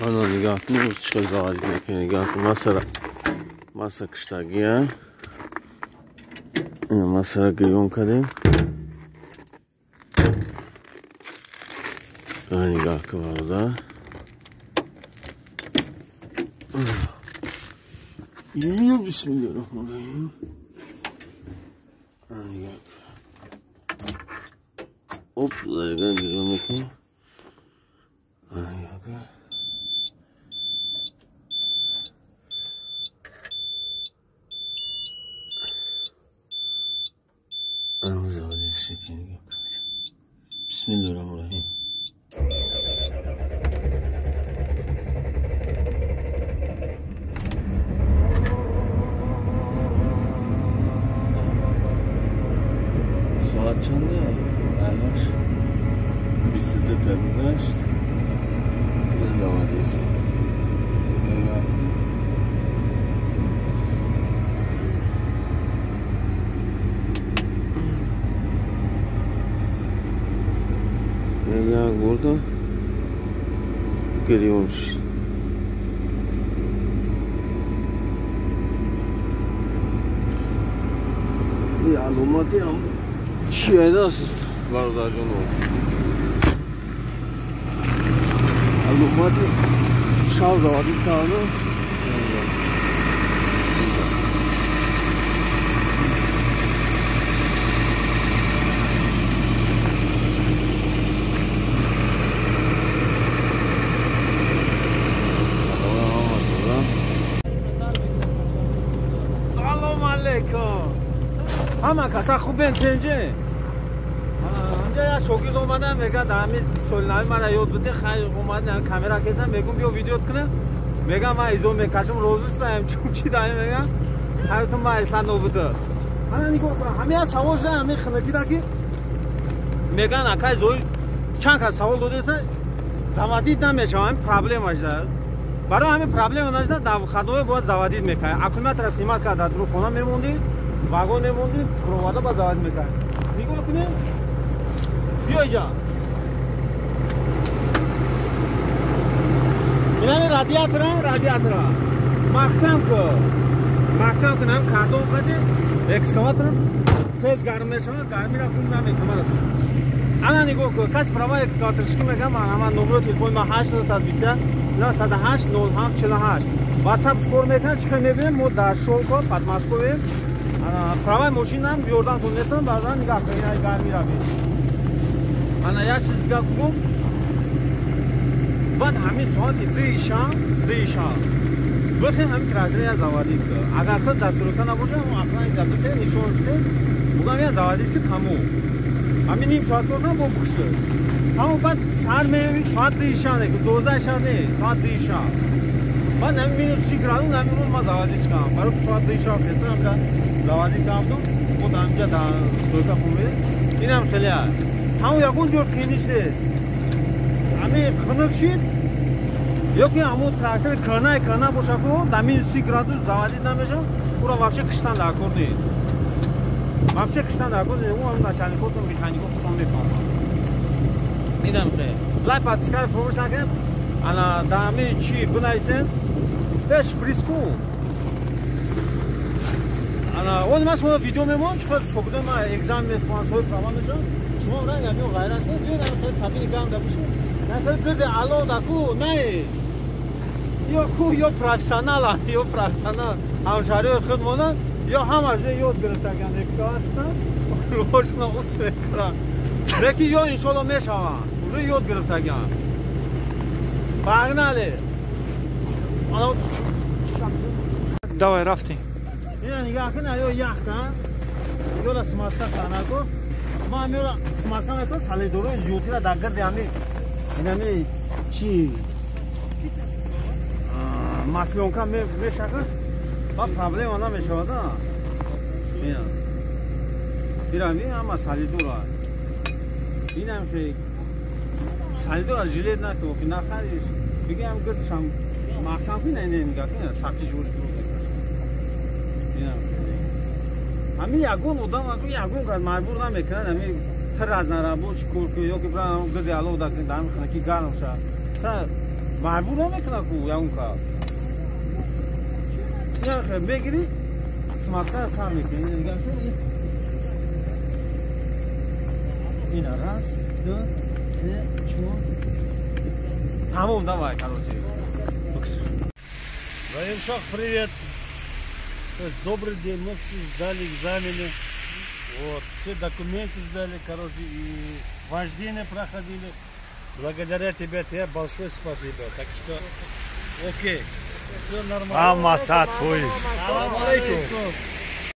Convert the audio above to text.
Ana nigah kuni chiqib zavod ekan nigah masa qishdagi masaraga yo'nkading nigah kvarda Bismillahirrahmanirrahim. Nigah hop zarga giriyorum bakayım. Nigah Bismillahirrahmanirrahim. Saat çanda ayhaş bir sütte temizleşt bir zaman geçti. Ya burada görüyormuş. Ya alumati am çiğdas var da canım. Alumati şav zavadi tanı. همه کسا خوب بنتنجه اینجا یا شوگیز اومدم میگه دمی سولناوی من یاد بده خیلی اومدم کامera کردم میگم بیا ویدیو کنم میگم من ایزو میکشم روزستم چون چی دارم میگم حیاتون ما ایسان نبوده حالا نگاه کنم همه از سوال شده همه خنکی در که میگن اکای زوی چند کس سوال داده است زوادید نمیشه همین پرابلم هاشده برای همین پرابلم هاشده خدمه باید زوادید میکنه اکلمت رسیمت کرده درو خونه میموندی واگن نموندیم خروماده با زواد میکنه نگاه کنیم بیا اینجا این همین رادیاتر محکم کنم کاردون خواهده اکسکاواتر تیز گرم میشه گرمی را کنم نمیکنم انا نگاه کن کس پروا اکسکاواتر شکی میگم من نمبر تلفن ما 820 908 07 48 واتساپ سکور میکنم چیکار میبینیم ما در شولکو پاتماسکو بیم правай мошинам биёрдан кунетам баъдан нигоҳ кун ин гарми равӣ ана як чиз дига гуфтам баъд ҳамин соати 2 шам бихем ҳамин трактора я заводид ки агар то дастурота набоша аслан дастурота нишон шуде бугам я заводид ки тамом ҳамин ним соат кортам бо пушти тамом баъд сар меёвӣ соат 2 шам не 12 шам не соат 2 шам баъд ҳамин минус 30 градус ҳамин ма заводид кардам барои соат 2 шам хестам ҳамин заводид кардам خود همینجا در دوتا خوبه این هم خیلی هست همون یکون جور خینی شده همین خنک شد یکی همون تراکتر کنه باشه که دمین 30 گرادوس заводید نمیشه او را вообще کشتن در کردی вообще کشتن در کردی اون هم начальник تو مکانیکو خوشون میکنم این هم خیلی لای پاتیسکار فروش نکرد انا دمی چی بنایسن بهش بریسکو اون ما شما ویدیو میمون چقدر شغل ما اگزام اسپانسر پروان میشم شما را نمیو غیرت بیاد خیلی طبیعی کام داشته نه خیلی درد علاو دکو نه یا پروفسیونال همشهری خودمون یا همش یاد گرفتن اکسکاواتر روشنا اوس میکنن یکی یا ان شاء الله میشوام уже یاد گرفتن پاگناله давай рафтинг اینا نگاه کن آیا یختا یولا سماستا خانه کو ما میرا سماستا میکنم سالی دورو جوتی را دگر دیامی اینا می چی مسلونکا میشه که با پرابلم آنها میشه ودا اینا دیرامی اما سالی دورو اینا هم که سالی دورو جلیت نکو که نخریش بگیم گردشم محکم کنی نه نگاه کنی ساکی جوری دورو همین یگون ادام اگه یگون کار مجبور نمیکنه همین تر از نرابو چی کار کنی یا که برای گردی علو دکن دام خنکی گرم شد تا Mecbur نمیکنه کو یا اون کار یا خیلی بگیری سماسکه سر میکنی نگاه کن این راست دو سه چون تمام давай короче Военшах, привет. То есть, добрый день, мы все сдали экзамены. Вот, все документы сдали, короче, и вождение проходили. Благодаря тебе большое спасибо. Так что, окей, все нормально. Масад, Салам алейкум.